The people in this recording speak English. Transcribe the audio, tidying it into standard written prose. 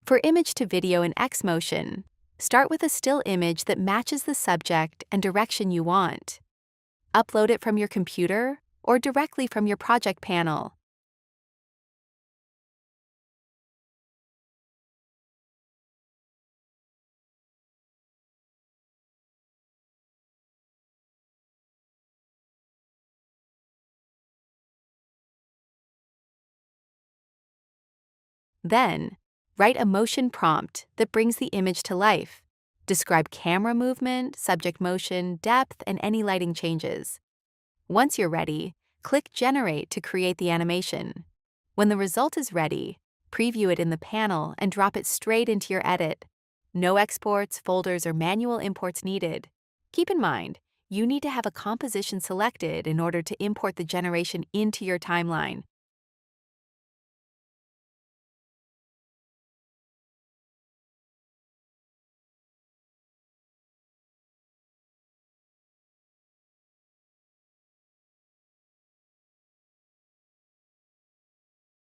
For image to video in X motion, start with a still image that matches the subject and direction you want. Upload it from your computer or directly from your project panel. Then, write a motion prompt that brings the image to life. Describe camera movement, subject motion, depth, and any lighting changes. Once you're ready, click Generate to create the animation. When the result is ready, preview it in the panel and drop it straight into your edit. No exports, folders, or manual imports needed. Keep in mind, you need to have a composition selected in order to import the generation into your timeline.